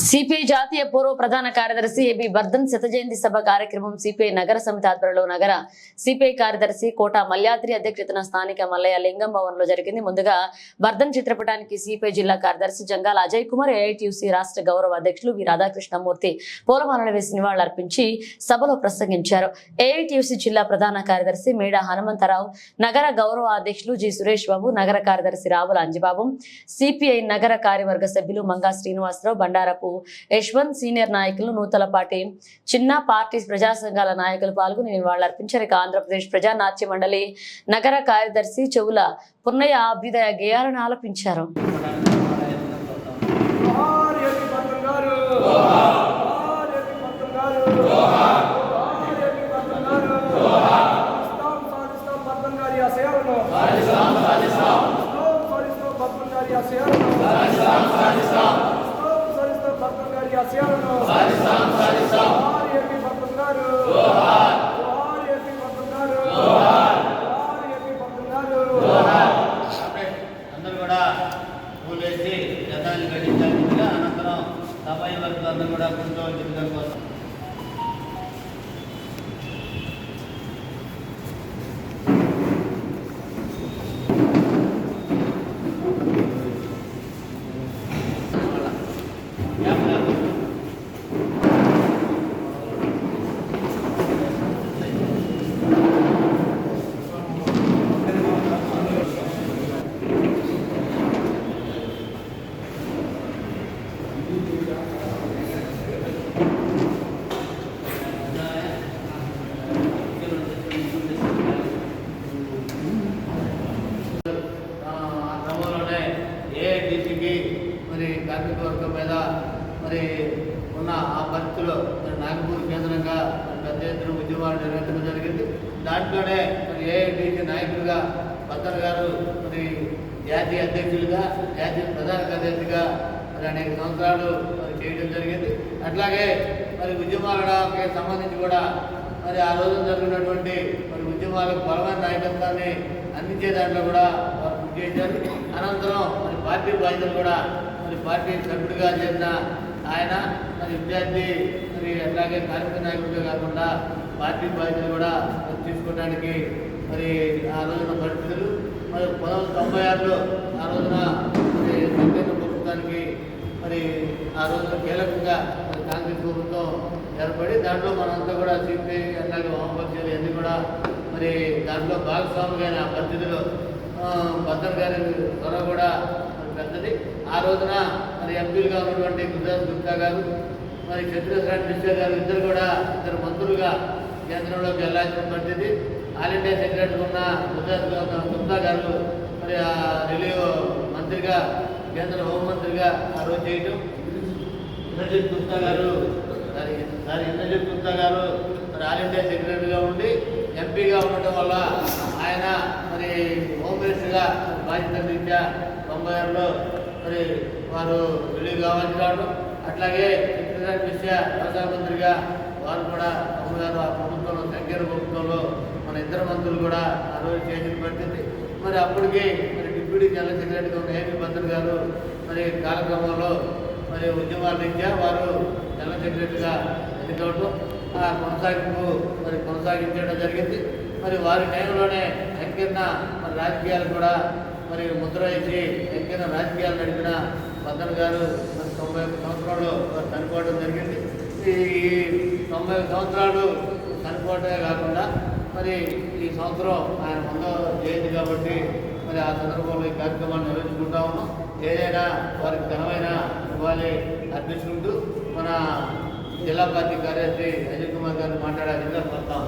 CPI జాతీయ పూర్వ ప్రధాన కార్యదర్శి ఏబి బర్ధన్ శత జయంతి సభ కార్యక్రమం సిపిఐ నగర సమితి ఆధ్వర్యంలో నగర సిపిఐ కార్యదర్శి కోట మల్యాద్రి అధ్యక్షతన స్థానిక మల్లయ్య లింగం భవన్ లో జరిగింది. ముందుగా బర్ధన్ చిత్రపటానికి సిపిఐ జిల్లా కార్యదర్శి జంగాల అజయ్ కుమార్, ఏఐటియుసి రాష్ట్ర గౌరవ అధ్యక్షులు వి రాధాకృష్ణమూర్తి పూలమాలలు వేసి నివాళులర్పించి సభలో ప్రసంగించారు. ఏఐటియుసి జిల్లా ప్రధాన కార్యదర్శి మేడ హనుమంతరావు, నగర గౌరవ అధ్యక్షులు జి సురేష్ బాబు, నగర కార్యదర్శి రావుల అంజిబాబు, సిపిఐ నగర కార్యవర్గ సభ్యులు మంగా శ్రీనివాసరావు, బండారపు యశ్వంత్, సీనియర్ నాయకులు, నూతలపాటి చిన్న, పార్టీ ప్రజా సంఘాల నాయకులు పాల్గొని నివాళులర్పించారు. ఆంధ్రప్రదేశ్ ప్రజా నాట్య మండలి నగర కార్యదర్శి చెవుల పున్నయ్య అభ్యుదయ గేయాలను ఆలపించారు. అందరూ కూడా పూలేసి జతాన్ని గడించాల్సిందిగా, అనంతరం సభ్య వర్గం అందరూ కూడా కూర్చోవాలి చెప్పడం కోసం. మరి కార్మిక వర్గం మీద మరి ఉన్న ఆ పరిస్థితిలో నాగపూర్ కేంద్రంగా పెద్ద ఎత్తున ఉద్యమాలు నిర్వహించడం జరిగింది. దాంట్లోనే మరి ఏఐటిసి నాయకులుగా బద్దర్ గారు మరి జాతీయ అధ్యక్షులుగా, జాతీయ ప్రధాన కార్యదర్శిగా మరి అనేక సంవత్సరాలు మరి చేయడం జరిగింది. అట్లాగే మరి ఉద్యమాలకు సంబంధించి కూడా మరి ఆ రోజు జరిగినటువంటి మరి ఉద్యమాలకు బలమైన నాయకత్వాన్ని అందించే దాంట్లో కూడా వారు కృషి చేశారు. అనంతరం మరి పార్టీ బాధ్యతలు కూడా మరి పార్టీ సభ్యుడిగా చేసిన ఆయన మరి విద్యార్థి మరి అట్లాగే కార్మిక నాయకుడిగా కాకుండా పార్టీ బాధ్యతలు కూడా తీసుకోవడానికి మరి ఆ రోజున పరిస్థితులు మరి 1996లో ఆ రోజున మరి సంకీర్ణ ప్రభుత్వానికి మరి ఆ రోజున కీలకంగా మరి కాంగ్రెస్ ప్రభుత్వం ఏర్పడి దాంట్లో మనంతా కూడా సిపిఐ అట్లాగే వామపక్షాలు అన్నీ కూడా మరి దాంట్లో భాగస్వామిగా ఆ పరిస్థితిలో బద్దర్ గారి త్వర కూడా పెద్దది. ఆ రోజున మరి ఎంపీలుగా ఉన్నటువంటి గుజరాత్ గుప్తా గారు, మరి చంద్రశేఖర్ మిశ్రా గారు ఇద్దరు మంత్రులుగా కేంద్రంలోకి వెళ్లాల్సిన పరిస్థితి. ఆల్ ఇండియా సెక్రటరీ ఉన్న గుజరాత్ గుప్తా గారు మరి రిలీవ్ మంత్రిగా, కేంద్ర హోంమంత్రిగా ఆ రోజు చేయటం, ఇంద్రజిత్ గుప్తా గారు మరి ఆల్ ఇండియా సెక్రటరీగా ఉండి ఎంపీగా ఉండటం వల్ల ఆయన మరి హోమ్ మినిస్టర్గా బాధ్యత రీత్యా 96లో మరి వారు రిలీవ్ కావాల్సి రావడం. అట్లాగే చంద్రశేఖర్ మిశ్రా వ్యవసాయ మంత్రిగా వారు కూడా 96 ఆ ప్రభుత్వంలో, సంకీర్ణ ప్రభుత్వంలో మన ఇద్దరు మంత్రులు కూడా ఆ రోజు చేసిన పరిస్థితి. మరి అప్పటికి మరి డిప్యూటీ జనరల్ సెక్రటరీగా ఉన్న ఏబి బర్ధన్ గారు మరి కాలక్రమంలో మరి ఉద్యమాల రీత్యా వారు జనరల్ సెక్రటరీగా ఎన్నికవడం, ఆ కొనసాగించడం జరిగింది. మరి వారి టైంలోనే సంకీర్ణ మరి రాజకీయాలు కూడా మరి ముద్ర వేసి సంకీర్ణ రాజకీయాలు నడిపిన బర్ధన్ గారు మరి 91 సంవత్సరాలు చనిపోవడం జరిగింది. ఈ 90 సంవత్సరాలు చనిపోవడమే కాకుండా మరి ఈ సంవత్సరం ఆయన 100వ జయంతి కాబట్టి మరి ఆ సందర్భంలో ఈ కార్యక్రమాన్ని నిర్వహించుకుంటా ఉన్నాం. ఏదైనా వారికి ఘనమైన ఇవ్వాలి అర్పించుకుంటూ మన జిల్లా పార్టీ కార్యదర్శి అజయ్ కుమార్ గారిని మాట్లాడాలని కోరుతాం.